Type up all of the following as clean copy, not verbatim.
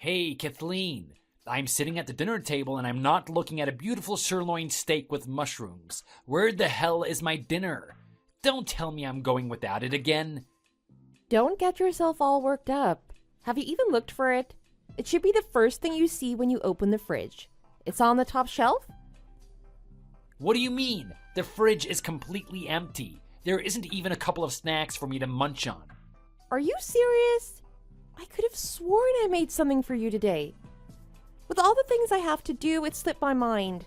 Hey, Kathleen. I'm sitting at the dinner table and I'm not looking at a beautiful sirloin steak with mushrooms. Where the hell is my dinner? Don't tell me I'm going without it again. Don't get yourself all worked up. Have you even looked for it? It should be the first thing you see when you open the fridge. It's on the top shelf? What do you mean? The fridge is completely empty. There isn't even a couple of snacks for me to munch on. Are you serious? I could have sworn I made something for you today. With all the things I have to do, it slipped my mind.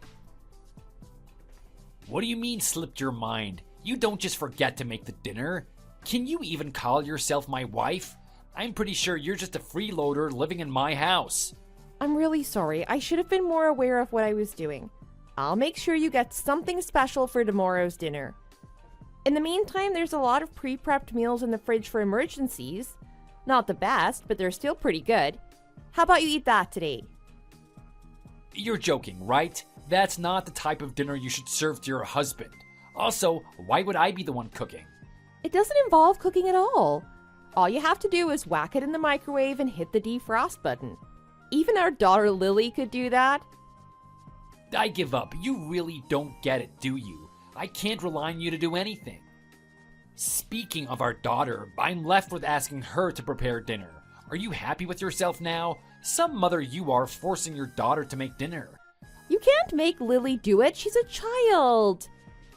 What do you mean slipped your mind? You don't just forget to make the dinner. Can you even call yourself my wife? I'm pretty sure you're just a freeloader living in my house. I'm really sorry. I should have been more aware of what I was doing. I'll make sure you get something special for tomorrow's dinner. In the meantime, there's a lot of pre-prepped meals in the fridge for emergencies. Not the best, but they're still pretty good. How about you eat that today? You're joking, right? That's not the type of dinner you should serve to your husband. Also, why would I be the one cooking? It doesn't involve cooking at all. All you have to do is whack it in the microwave and hit the defrost button. Even our daughter Lily could do that. I give up. You really don't get it, do you? I can't rely on you to do anything. Speaking of our daughter, I'm left with asking her to prepare dinner. Are you happy with yourself now? Some mother you are forcing your daughter to make dinner. You can't make Lily do it. She's a child.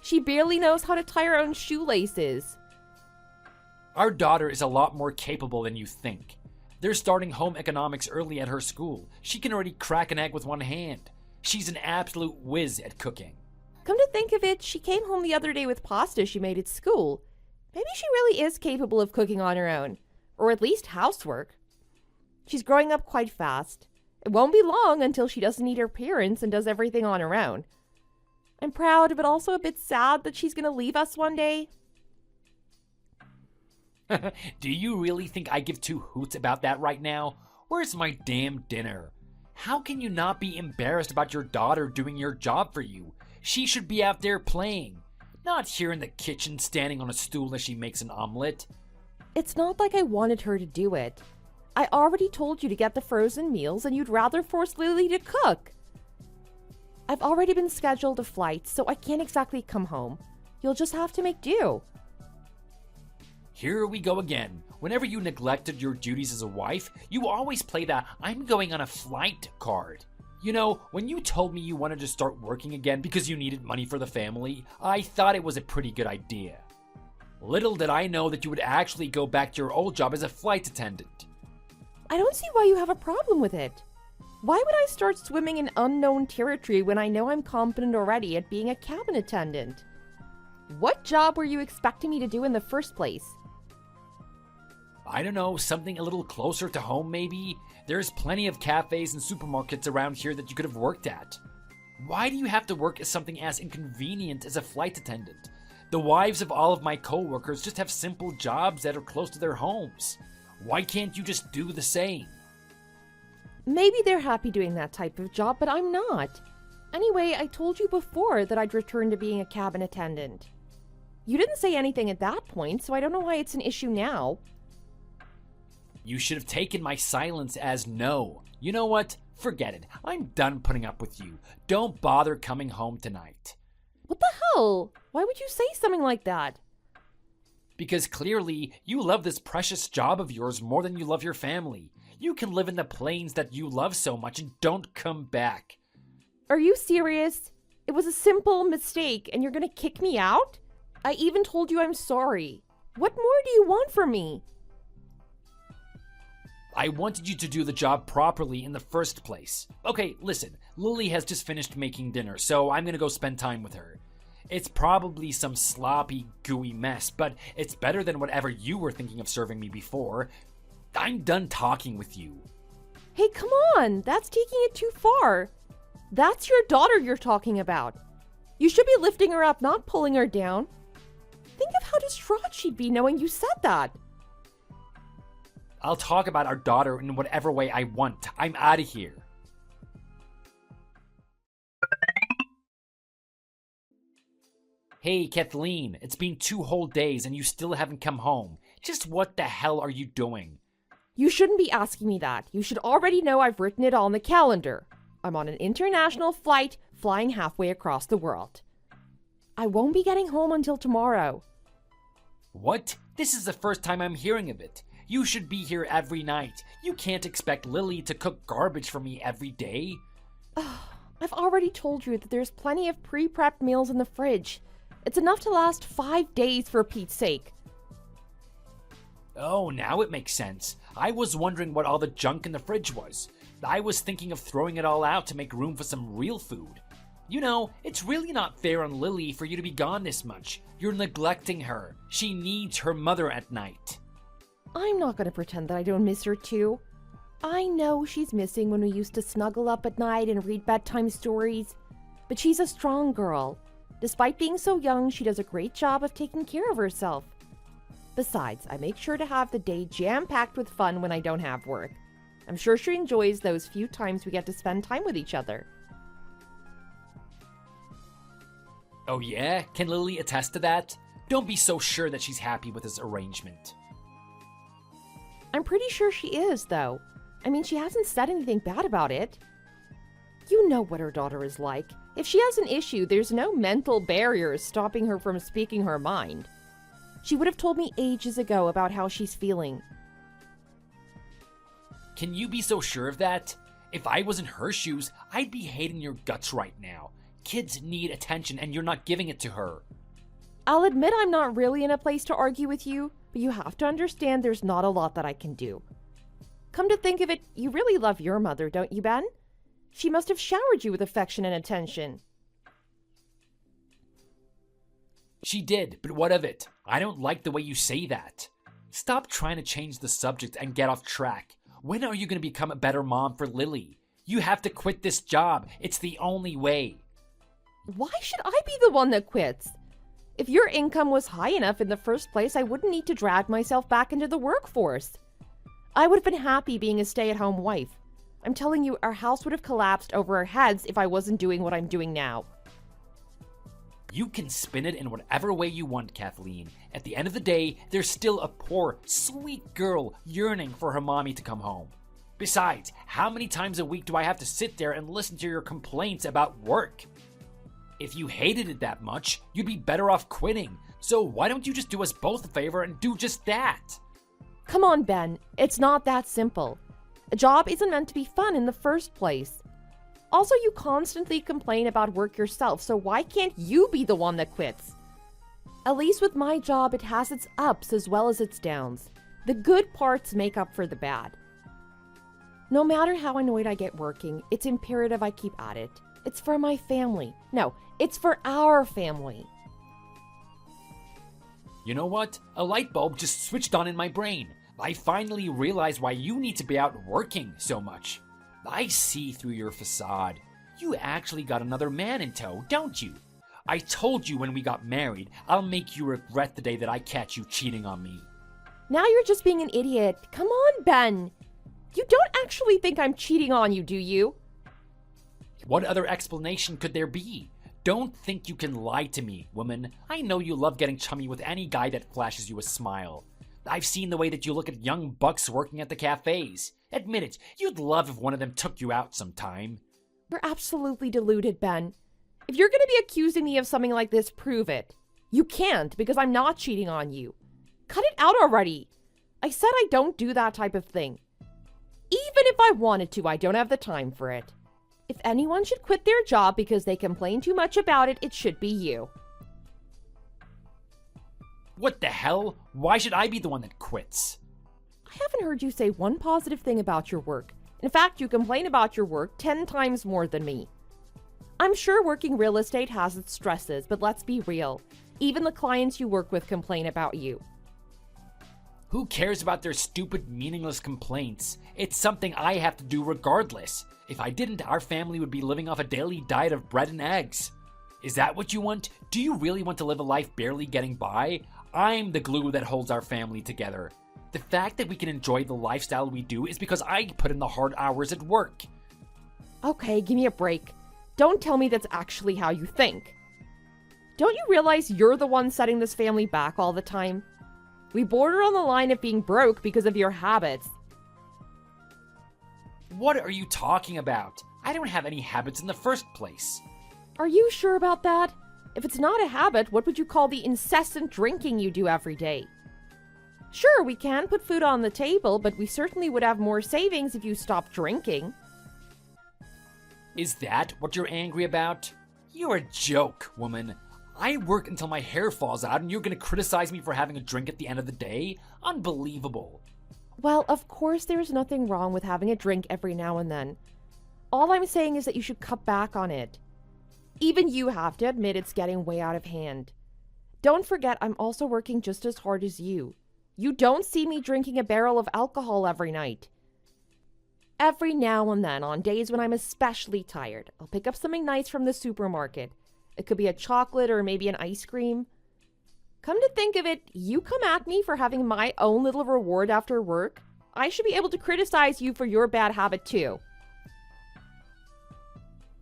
She barely knows how to tie her own shoelaces. Our daughter is a lot more capable than you think. They're starting home economics early at her school. She can already crack an egg with one hand. She's an absolute whiz at cooking. Come to think of it, she came home the other day with pasta she made at school. Maybe she really is capable of cooking on her own, or at least housework. She's growing up quite fast. It won't be long until she doesn't need her parents and does everything on her own. I'm proud, but also a bit sad that she's going to leave us one day. Do you really think I give two hoots about that right now? Where's my damn dinner? How can you not be embarrassed about your daughter doing your job for you? She should be out there playing, not here in the kitchen standing on a stool as she makes an omelet. It's not like I wanted her to do it. I already told you to get the frozen meals and you'd rather force Lily to cook. I've already been scheduled a flight, so I can't exactly come home. You'll just have to make do. Here we go again. Whenever you neglected your duties as a wife, you always play that "I'm going on a flight" card. You know, when you told me you wanted to start working again because you needed money for the family, I thought it was a pretty good idea. Little did I know that you would actually go back to your old job as a flight attendant. I don't see why you have a problem with it. Why would I start swimming in unknown territory when I know I'm competent already at being a cabin attendant? What job were you expecting me to do in the first place? I don't know, something a little closer to home maybe? There's plenty of cafes and supermarkets around here that you could have worked at. Why do you have to work as something as inconvenient as a flight attendant? The wives of all of my coworkers just have simple jobs that are close to their homes. Why can't you just do the same? Maybe they're happy doing that type of job, but I'm not. Anyway, I told you before that I'd return to being a cabin attendant. You didn't say anything at that point, so I don't know why it's an issue now. You should have taken my silence as no. You know what? Forget it. I'm done putting up with you. Don't bother coming home tonight. What the hell? Why would you say something like that? Because clearly, you love this precious job of yours more than you love your family. You can live in the plains that you love so much and don't come back. Are you serious? It was a simple mistake and you're gonna kick me out? I even told you I'm sorry. What more do you want from me? I wanted you to do the job properly in the first place. Okay, listen, Lily has just finished making dinner, so I'm gonna go spend time with her. It's probably some sloppy, gooey mess, but it's better than whatever you were thinking of serving me before. I'm done talking with you. Hey, come on, that's taking it too far. That's your daughter you're talking about. You should be lifting her up, not pulling her down. Think of how distraught she'd be knowing you said that. I'll talk about our daughter in whatever way I want. I'm out of here. Hey, Kathleen, it's been 2 whole days and you still haven't come home. Just what the hell are you doing? You shouldn't be asking me that. You should already know I've written it on the calendar. I'm on an international flight flying halfway across the world. I won't be getting home until tomorrow. What? This is the first time I'm hearing of it. You should be here every night. You can't expect Lily to cook garbage for me every day. I've already told you that there's plenty of pre-prepped meals in the fridge. It's enough to last 5 days for Pete's sake. Oh, now it makes sense. I was wondering what all the junk in the fridge was. I was thinking of throwing it all out to make room for some real food. You know, it's really not fair on Lily for you to be gone this much. You're neglecting her. She needs her mother at night. I'm not going to pretend that I don't miss her too. I know she's missing when we used to snuggle up at night and read bedtime stories. But she's a strong girl. Despite being so young, she does a great job of taking care of herself. Besides, I make sure to have the day jam-packed with fun when I don't have work. I'm sure she enjoys those few times we get to spend time with each other. Oh yeah? Can Lily attest to that? Don't be so sure that she's happy with this arrangement. I'm pretty sure she is, though. I mean, she hasn't said anything bad about it. You know what her daughter is like. If she has an issue, there's no mental barriers stopping her from speaking her mind. She would have told me ages ago about how she's feeling. Can you be so sure of that? If I was in her shoes, I'd be hating your guts right now. Kids need attention and you're not giving it to her. I'll admit I'm not really in a place to argue with you, but you have to understand there's not a lot that I can do. Come to think of it, you really love your mother, don't you, Ben? She must have showered you with affection and attention. She did, but what of it? I don't like the way you say that. Stop trying to change the subject and get off track. When are you going to become a better mom for Lily? You have to quit this job. It's the only way. Why should I be the one that quits? If your income was high enough in the first place, I wouldn't need to drag myself back into the workforce. I would have been happy being a stay-at-home wife. I'm telling you, our house would have collapsed over our heads if I wasn't doing what I'm doing now. You can spin it in whatever way you want, Kathleen. At the end of the day, there's still a poor, sweet girl yearning for her mommy to come home. Besides, how many times a week do I have to sit there and listen to your complaints about work? If you hated it that much, you'd be better off quitting. So why don't you just do us both a favor and do just that? Come on, Ben. It's not that simple. A job isn't meant to be fun in the first place. Also, you constantly complain about work yourself, so why can't you be the one that quits? At least with my job, it has its ups as well as its downs. The good parts make up for the bad. No matter how annoyed I get working, it's imperative I keep at it. It's for my family. No, it's for our family. You know what? A light bulb just switched on in my brain. I finally realized why you need to be out working so much. I see through your facade. You actually got another man in tow, don't you? I told you when we got married, I'll make you regret the day that I catch you cheating on me. Now you're just being an idiot. Come on, Ben. You don't actually think I'm cheating on you, do you? What other explanation could there be? Don't think you can lie to me, woman. I know you love getting chummy with any guy that flashes you a smile. I've seen the way that you look at young bucks working at the cafes. Admit it, you'd love if one of them took you out sometime. You're absolutely deluded, Ben. If you're going to be accusing me of something like this, prove it. You can't, because I'm not cheating on you. Cut it out already. I said I don't do that type of thing. Even if I wanted to, I don't have the time for it. If anyone should quit their job because they complain too much about it, it should be you. What the hell? Why should I be the one that quits? I haven't heard you say one positive thing about your work. In fact, you complain about your work 10 times more than me. I'm sure working real estate has its stresses, but let's be real. Even the clients you work with complain about you. Who cares about their stupid, meaningless complaints? It's something I have to do regardless. If I didn't, our family would be living off a daily diet of bread and eggs. Is that what you want? Do you really want to live a life barely getting by? I'm the glue that holds our family together. The fact that we can enjoy the lifestyle we do is because I put in the hard hours at work. Okay, give me a break. Don't tell me that's actually how you think. Don't you realize you're the one setting this family back all the time? We border on the line of being broke because of your habits. What are you talking about? I don't have any habits in the first place. Are you sure about that? If it's not a habit, what would you call the incessant drinking you do every day? Sure, we can put food on the table, but we certainly would have more savings if you stopped drinking. Is that what you're angry about? You're a joke, woman. I work until my hair falls out and you're gonna criticize me for having a drink at the end of the day? Unbelievable. Well, of course there's nothing wrong with having a drink every now and then. All I'm saying is that you should cut back on it. Even you have to admit it's getting way out of hand. Don't forget, I'm also working just as hard as you. You don't see me drinking a barrel of alcohol every night. Every now and then, on days when I'm especially tired, I'll pick up something nice from the supermarket. It could be a chocolate or maybe an ice cream. Come to think of it, you come at me for having my own little reward after work. I should be able to criticize you for your bad habit too.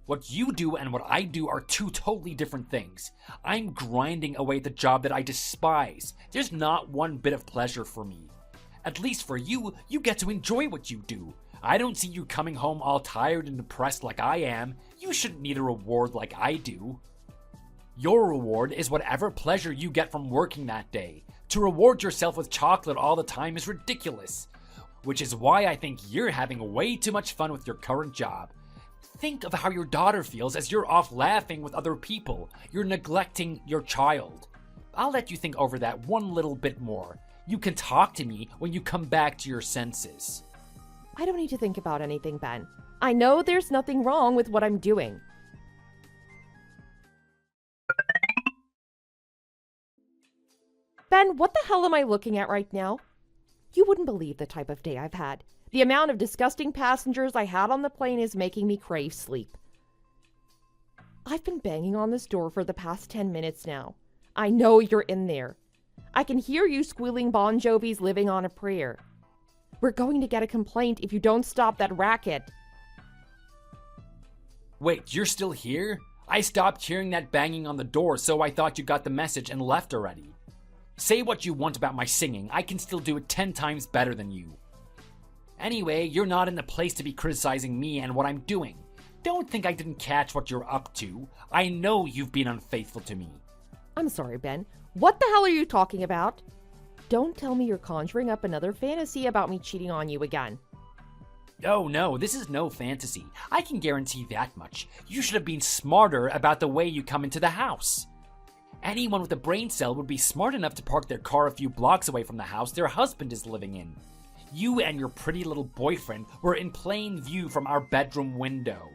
What you do and what I do are two totally different things. I'm grinding away at the job that I despise. There's not one bit of pleasure for me. At least for you, you get to enjoy what you do. I don't see you coming home all tired and depressed like I am. You shouldn't need a reward like I do. Your reward is whatever pleasure you get from working that day. To reward yourself with chocolate all the time is ridiculous. Which is why I think you're having way too much fun with your current job. Think of how your daughter feels as you're off laughing with other people. You're neglecting your child. I'll let you think over that one little bit more. You can talk to me when you come back to your senses. I don't need to think about anything, Ben. I know there's nothing wrong with what I'm doing. Ben, what the hell am I looking at right now? You wouldn't believe the type of day I've had. The amount of disgusting passengers I had on the plane is making me crave sleep. I've been banging on this door for the past 10 minutes now. I know you're in there. I can hear you squealing Bon Jovi's Living on a Prayer. We're going to get a complaint if you don't stop that racket. Wait, you're still here? I stopped hearing that banging on the door, so I thought you got the message and left already. Say what you want about my singing, I can still do it 10 times better than you. Anyway, you're not in the place to be criticizing me and what I'm doing. Don't think I didn't catch what you're up to. I know you've been unfaithful to me. I'm sorry, Ben. What the hell are you talking about? Don't tell me you're conjuring up another fantasy about me cheating on you again. Oh no, this is no fantasy. I can guarantee that much. You should have been smarter about the way you come into the house. Anyone with a brain cell would be smart enough to park their car a few blocks away from the house their husband is living in. You and your pretty little boyfriend were in plain view from our bedroom window.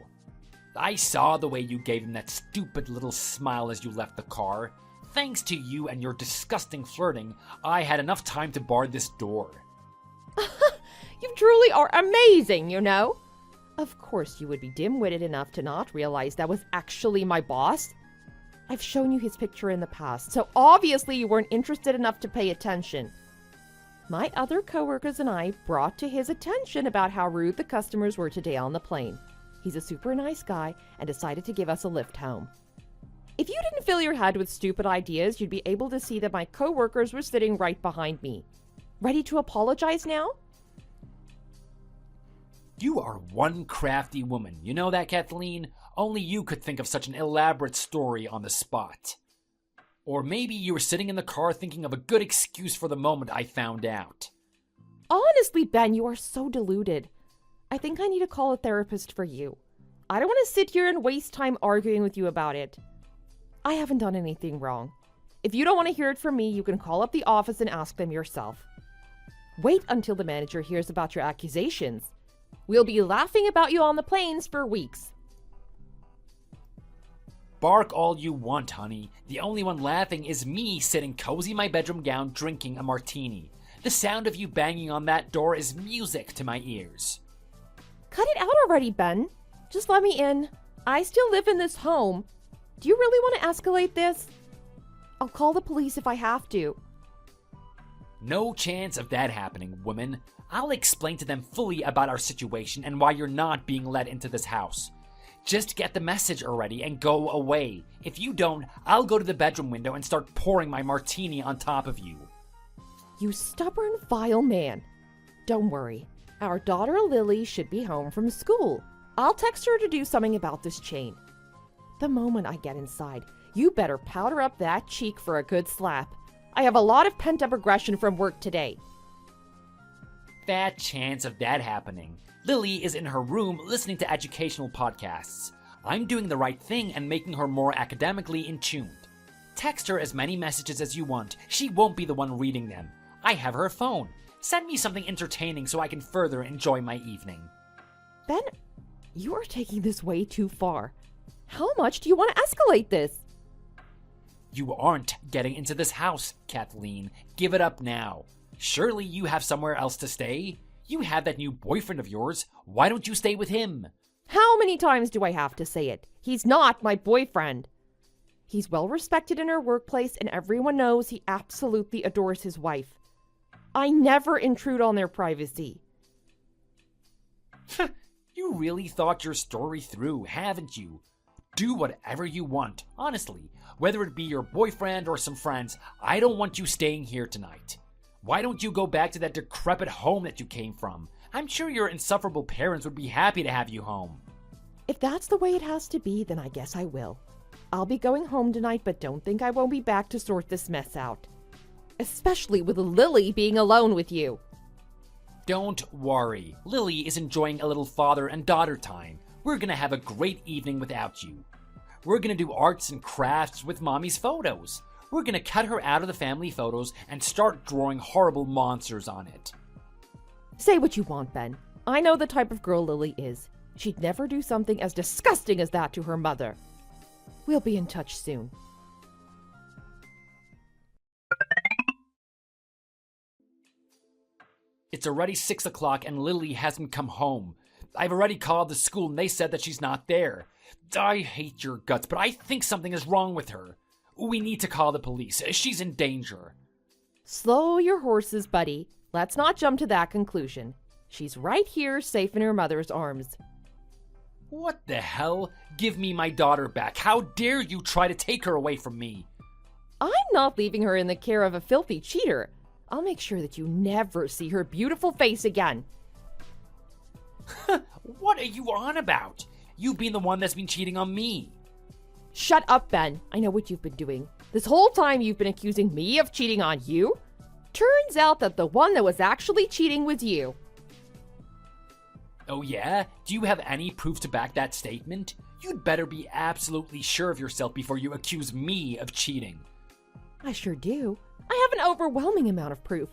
I saw the way you gave him that stupid little smile as you left the car. Thanks to you and your disgusting flirting, I had enough time to bar this door. You truly are amazing, you know. Of course you would be dim-witted enough to not realize that was actually my boss. I've shown you his picture in the past, so obviously you weren't interested enough to pay attention. My other coworkers and I brought to his attention about how rude the customers were today on the plane. He's a super nice guy and decided to give us a lift home. If you didn't fill your head with stupid ideas, you'd be able to see that my coworkers were sitting right behind me. Ready to apologize now? You are one crafty woman. You know that, Kathleen? Only you could think of such an elaborate story on the spot. Or maybe you were sitting in the car thinking of a good excuse for the moment I found out. Honestly, Ben, you are so deluded. I think I need to call a therapist for you. I don't want to sit here and waste time arguing with you about it. I haven't done anything wrong. If you don't want to hear it from me, you can call up the office and ask them yourself. Wait until the manager hears about your accusations. We'll be laughing about you on the planes for weeks. Bark all you want, honey. The only one laughing is me sitting cozy in my bedroom gown drinking a martini. The sound of you banging on that door is music to my ears. Cut it out already, Ben. Just let me in. I still live in this home. Do you really want to escalate this? I'll call the police if I have to. No chance of that happening, woman. I'll explain to them fully about our situation and why you're not being let into this house. Just get the message already and go away. If you don't, I'll go to the bedroom window and start pouring my martini on top of you. You stubborn, vile man. Don't worry. Our daughter Lily should be home from school. I'll text her to do something about this chain. The moment I get inside, you better powder up that cheek for a good slap. I have a lot of pent-up aggression from work today. Fat chance of that happening. Lily is in her room listening to educational podcasts. I'm doing the right thing and making her more academically in tune. Text her as many messages as you want. She won't be the one reading them. I have her phone. Send me something entertaining so I can further enjoy my evening. Ben, you are taking this way too far. How much do you want to escalate this? You aren't getting into this house, Kathleen. Give it up now. Surely you have somewhere else to stay? You have that new boyfriend of yours. Why don't you stay with him? How many times do I have to say it? He's not my boyfriend. He's well respected in our workplace and everyone knows he absolutely adores his wife. I never intrude on their privacy. You really thought your story through, haven't you? Do whatever you want, honestly. Whether it be your boyfriend or some friends, I don't want you staying here tonight. Why don't you go back to that decrepit home that you came from? I'm sure your insufferable parents would be happy to have you home. If that's the way it has to be, then I guess I will. I'll be going home tonight, but don't think I won't be back to sort this mess out. Especially with Lily being alone with you. Don't worry. Lily is enjoying a little father and daughter time. We're gonna have a great evening without you. We're gonna do arts and crafts with Mommy's photos. We're gonna cut her out of the family photos and start drawing horrible monsters on it. Say what you want, Ben. I know the type of girl Lily is. She'd never do something as disgusting as that to her mother. We'll be in touch soon. It's already 6 o'clock and Lily hasn't come home. I've already called the school and they said that she's not there. I hate your guts, but I think something is wrong with her. We need to call the police. She's in danger. Slow your horses, buddy. Let's not jump to that conclusion. She's right here, safe in her mother's arms. What the hell? Give me my daughter back. How dare you try to take her away from me? I'm not leaving her in the care of a filthy cheater. I'll make sure that you never see her beautiful face again. What are you on about? You've been the one that's been cheating on me. Shut up, Ben. I know what you've been doing. This whole time you've been accusing me of cheating on you. Turns out that the one that was actually cheating was you. Oh yeah? Do you have any proof to back that statement? You'd better be absolutely sure of yourself before you accuse me of cheating. I sure do. I have an overwhelming amount of proof.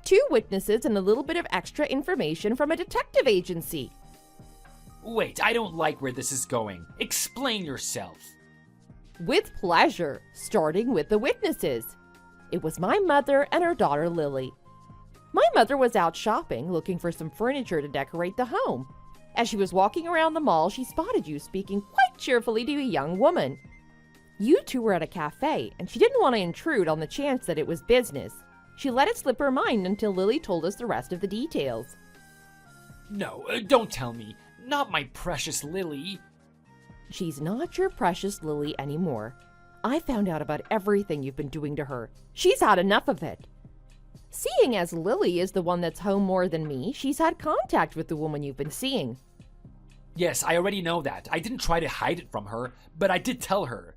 2 witnesses and a little bit of extra information from a detective agency. Wait, I don't like where this is going. Explain yourself. With pleasure, starting with the witnesses. It was my mother and her daughter Lily. My mother was out shopping, looking for some furniture to decorate the home. As she was walking around the mall, she spotted you speaking quite cheerfully to a young woman. You two were at a cafe, and she didn't want to intrude on the chance that it was business. She let it slip her mind until Lily told us the rest of the details. No, don't tell me. Not my precious Lily. She's not your precious Lily anymore. I found out about everything you've been doing to her. She's had enough of it. Seeing as Lily is the one that's home more than me, she's had contact with the woman you've been seeing. Yes, I already know that. I didn't try to hide it from her, but I did tell her.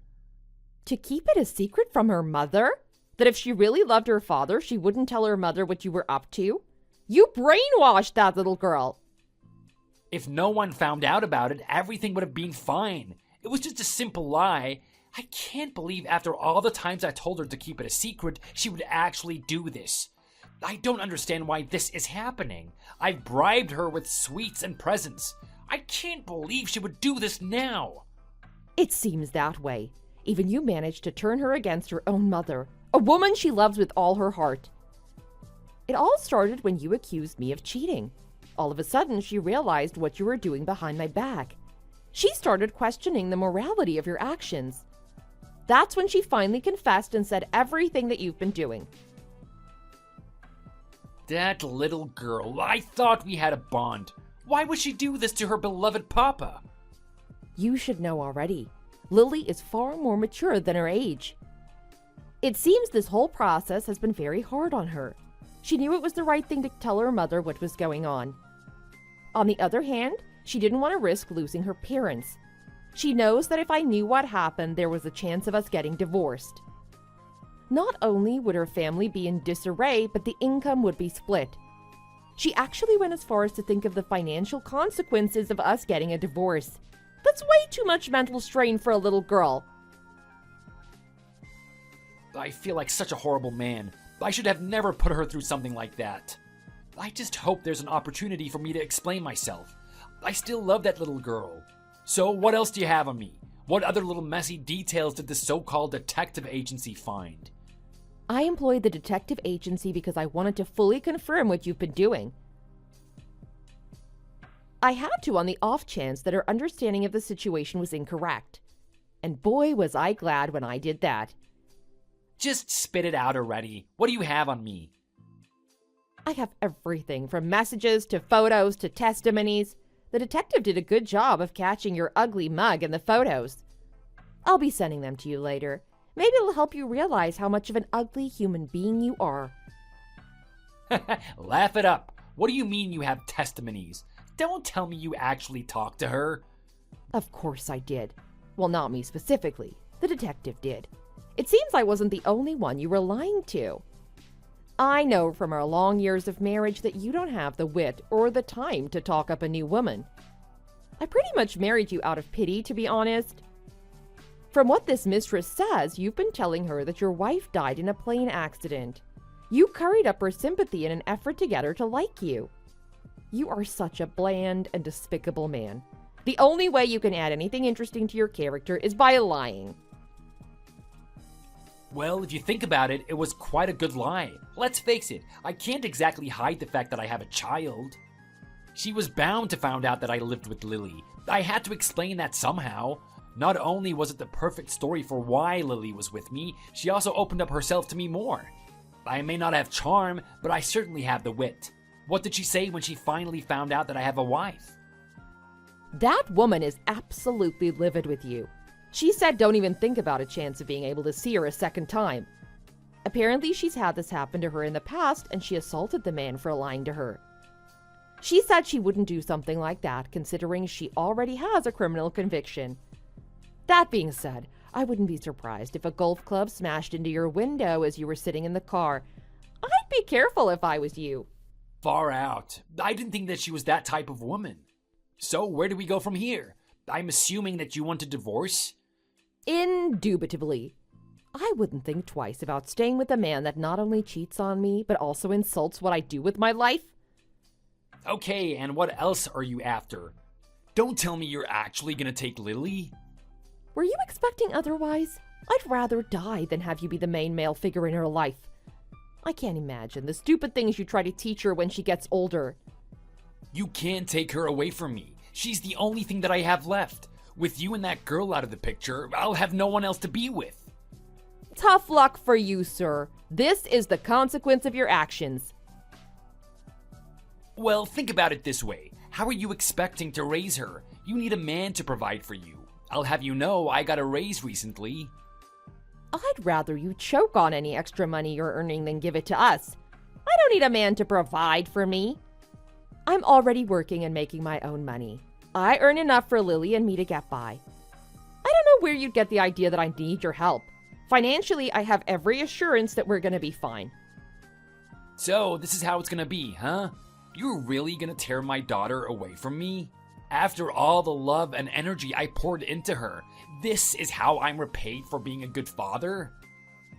To keep it a secret from her mother? That if she really loved her father, she wouldn't tell her mother what you were up to? You brainwashed that little girl. If no one found out about it, everything would have been fine. It was just a simple lie. I can't believe after all the times I told her to keep it a secret, she would actually do this. I don't understand why this is happening. I've bribed her with sweets and presents. I can't believe she would do this now. It seems that way. Even you managed to turn her against her own mother, a woman she loves with all her heart. It all started when you accused me of cheating. All of a sudden, she realized what you were doing behind my back. She started questioning the morality of your actions. That's when she finally confessed and said everything that you've been doing. That little girl, I thought we had a bond. Why would she do this to her beloved papa? You should know already. Lily is far more mature than her age. It seems this whole process has been very hard on her. She knew it was the right thing to tell her mother what was going on. On the other hand, she didn't want to risk losing her parents. She knows that if I knew what happened, there was a chance of us getting divorced. Not only would her family be in disarray, but the income would be split. She actually went as far as to think of the financial consequences of us getting a divorce. That's way too much mental strain for a little girl. I feel like such a horrible man. I should have never put her through something like that. I just hope there's an opportunity for me to explain myself. I still love that little girl. So what else do you have on me? What other little messy details did the so-called detective agency find? I employed the detective agency because I wanted to fully confirm what you've been doing. I had to on the off chance that her understanding of the situation was incorrect. And boy, was I glad when I did that. Just spit it out already. What do you have on me? I have everything from messages to photos to testimonies. The detective did a good job of catching your ugly mug in the photos. I'll be sending them to you later. Maybe it'll help you realize how much of an ugly human being you are. Laugh it up. What do you mean you have testimonies? Don't tell me you actually talked to her. Of course I did. Well, not me specifically. The detective did. It seems I wasn't the only one you were lying to. I know from our long years of marriage that you don't have the wit or the time to talk up a new woman. I pretty much married you out of pity, to be honest. From what this mistress says, you've been telling her that your wife died in a plane accident. You curried up her sympathy in an effort to get her to like you. You are such a bland and despicable man. The only way you can add anything interesting to your character is by lying. Well, if you think about it, it was quite a good lie. Let's face it, I can't exactly hide the fact that I have a child. She was bound to find out that I lived with Lily. I had to explain that somehow. Not only was it the perfect story for why Lily was with me, she also opened up herself to me more. I may not have charm, but I certainly have the wit. What did she say when she finally found out that I have a wife? That woman is absolutely livid with you. She said don't even think about a chance of being able to see her a second time. Apparently she's had this happen to her in the past and she assaulted the man for lying to her. She said she wouldn't do something like that considering she already has a criminal conviction. That being said, I wouldn't be surprised if a golf club smashed into your window as you were sitting in the car. I'd be careful if I was you. Far out. I didn't think that she was that type of woman. So where do we go from here? I'm assuming that you want a divorce? Indubitably. I wouldn't think twice about staying with a man that not only cheats on me, but also insults what I do with my life. Okay, and what else are you after? Don't tell me you're actually gonna take Lily? Were you expecting otherwise? I'd rather die than have you be the main male figure in her life. I can't imagine the stupid things you try to teach her when she gets older. You can't take her away from me. She's the only thing that I have left. With you and that girl out of the picture, I'll have no one else to be with. Tough luck for you, sir. This is the consequence of your actions. Well, think about it this way. How are you expecting to raise her? You need a man to provide for you. I'll have you know I got a raise recently. I'd rather you choke on any extra money you're earning than give it to us. I don't need a man to provide for me. I'm already working and making my own money. I earn enough for Lily and me to get by. I don't know where you'd get the idea that I need your help. Financially, I have every assurance that we're gonna be fine. So, this is how it's gonna be, huh? You're really gonna tear my daughter away from me? After all the love and energy I poured into her, this is how I'm repaid for being a good father?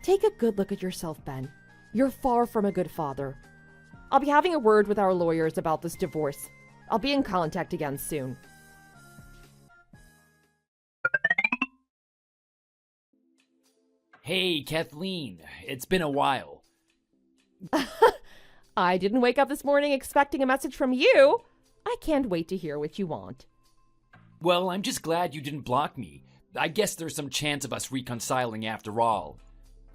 Take a good look at yourself, Ben. You're far from a good father. I'll be having a word with our lawyers about this divorce. I'll be in contact again soon. Hey, Kathleen. It's been a while. I didn't wake up this morning expecting a message from you. I can't wait to hear what you want. Well, I'm just glad you didn't block me. I guess there's some chance of us reconciling after all.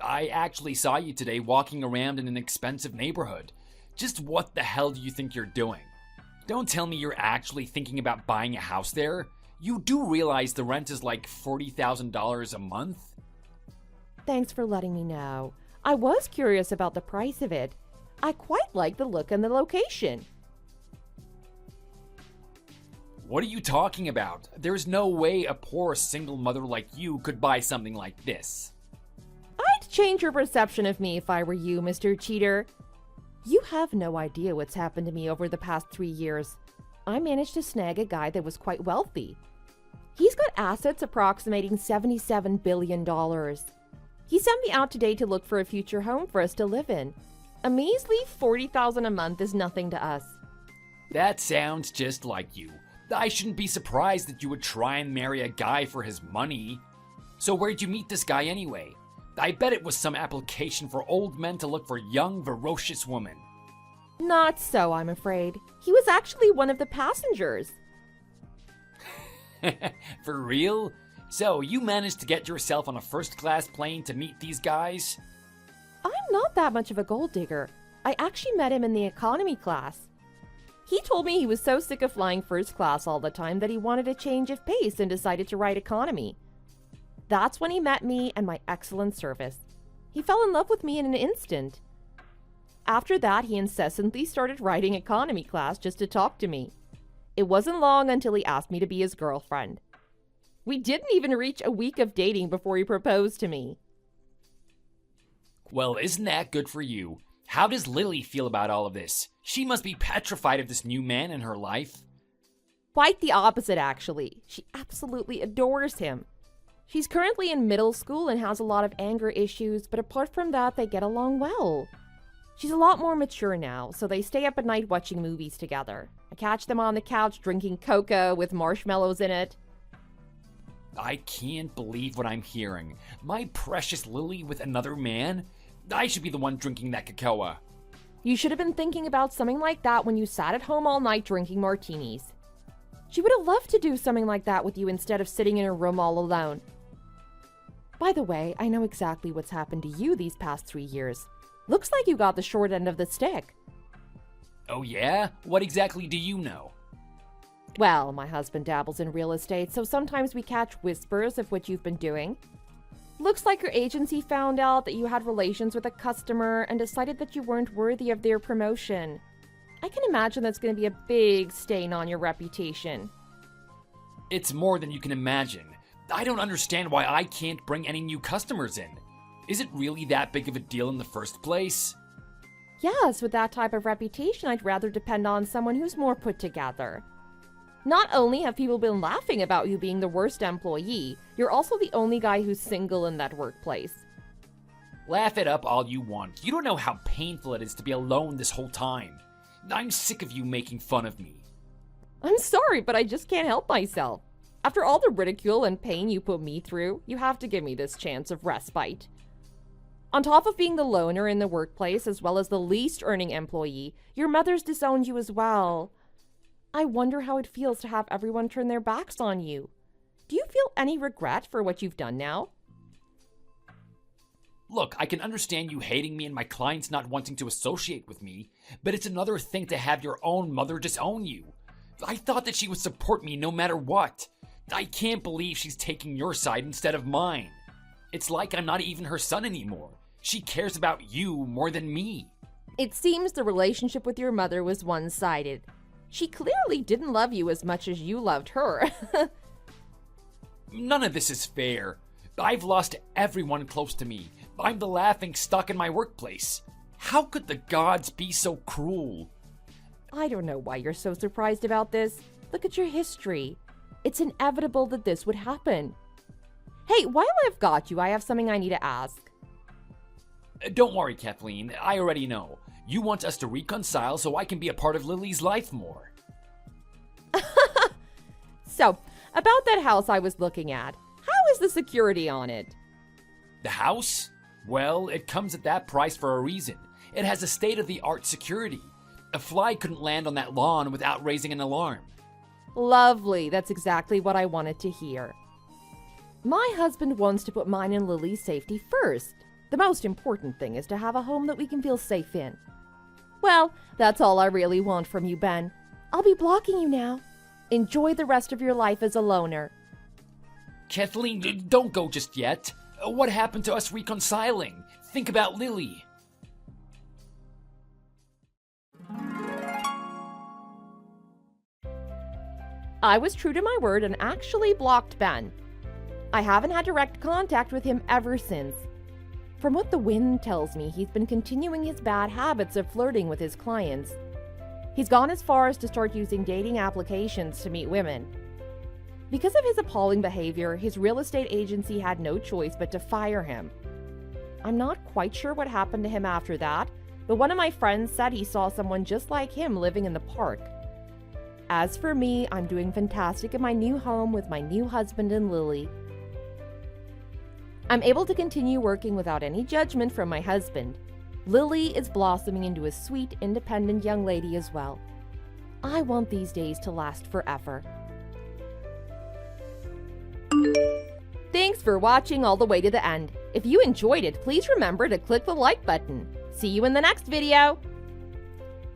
I actually saw you today walking around in an expensive neighborhood. Just what the hell do you think you're doing? Don't tell me you're actually thinking about buying a house there. You do realize the rent is like $40,000 a month? Thanks for letting me know. I was curious about the price of it. I quite like the look and the location. What are you talking about? There's no way a poor single mother like you could buy something like this. I'd change your perception of me if I were you, Mr. Cheater. You have no idea what's happened to me over the past 3 years. I managed to snag a guy that was quite wealthy. He's got assets approximating $77 billion. He sent me out today to look for a future home for us to live in. A measly $40,000 a month is nothing to us. That sounds just like you. I shouldn't be surprised that you would try and marry a guy for his money. So where'd you meet this guy anyway? I bet it was some application for old men to look for young, ferocious women. Not so, I'm afraid. He was actually one of the passengers. For real? So you managed to get yourself on a first-class plane to meet these guys? I'm not that much of a gold digger. I actually met him in the economy class. He told me he was so sick of flying first class all the time that he wanted a change of pace and decided to ride economy. That's when he met me and my excellent service. He fell in love with me in an instant. After that, he incessantly started riding economy class just to talk to me. It wasn't long until he asked me to be his girlfriend. We didn't even reach a week of dating before he proposed to me. Well, isn't that good for you? How does Lily feel about all of this? She must be petrified of this new man in her life. Quite the opposite, actually. She absolutely adores him. She's currently in middle school and has a lot of anger issues, but apart from that, they get along well. She's a lot more mature now, so they stay up at night watching movies together. I catch them on the couch drinking cocoa with marshmallows in it. I can't believe what I'm hearing. My precious Lily with another man? I should be the one drinking that cocoa. You should have been thinking about something like that when you sat at home all night drinking martinis. She would have loved to do something like that with you instead of sitting in her room all alone. By the way, I know exactly what's happened to you these past 3 years. Looks like you got the short end of the stick. Oh yeah? What exactly do you know? Well, my husband dabbles in real estate, so sometimes we catch whispers of what you've been doing. Looks like your agency found out that you had relations with a customer and decided that you weren't worthy of their promotion. I can imagine that's going to be a big stain on your reputation. It's more than you can imagine. I don't understand why I can't bring any new customers in. Is it really that big of a deal in the first place? Yes, with that type of reputation, I'd rather depend on someone who's more put together. Not only have people been laughing about you being the worst employee, you're also the only guy who's single in that workplace. Laugh it up all you want. You don't know how painful it is to be alone this whole time. I'm sick of you making fun of me. I'm sorry, but I just can't help myself. After all the ridicule and pain you put me through, you have to give me this chance of respite. On top of being the loner in the workplace as well as the least earning employee, your mother's disowned you as well. I wonder how it feels to have everyone turn their backs on you. Do you feel any regret for what you've done now? Look, I can understand you hating me and my clients not wanting to associate with me, but it's another thing to have your own mother disown you. I thought that she would support me no matter what. I can't believe she's taking your side instead of mine. It's like I'm not even her son anymore. She cares about you more than me. It seems the relationship with your mother was one-sided. She clearly didn't love you as much as you loved her. None of this is fair. I've lost everyone close to me. I'm the laughing stock in my workplace. How could the gods be so cruel? I don't know why you're so surprised about this. Look at your history. It's inevitable that this would happen. Hey, while I've got you, I have something I need to ask. Don't worry, Kathleen. I already know. You want us to reconcile so I can be a part of Lily's life more. So, about that house I was looking at, how is the security on it? The house? Well, it comes at that price for a reason. It has a state-of-the-art security. A fly couldn't land on that lawn without raising an alarm. Lovely. That's exactly what I wanted to hear. My husband wants to put mine and Lily's safety first. The most important thing is to have a home that we can feel safe in. Well, that's all I really want from you, Ben. I'll be blocking you now. Enjoy the rest of your life as a loner. Kathleen, don't go just yet. What happened to us reconciling? Think about Lily. I was true to my word and actually blocked Ben. I haven't had direct contact with him ever since. From what the wind tells me, he's been continuing his bad habits of flirting with his clients. He's gone as far as to start using dating applications to meet women. Because of his appalling behavior, his real estate agency had no choice but to fire him. I'm not quite sure what happened to him after that, but one of my friends said he saw someone just like him living in the park. As for me, I'm doing fantastic in my new home with my new husband and Lily. I'm able to continue working without any judgment from my husband. Lily is blossoming into a sweet, independent young lady as well. I want these days to last forever. Thanks for watching all the way to the end. If you enjoyed it, please remember to click the like button. See you in the next video!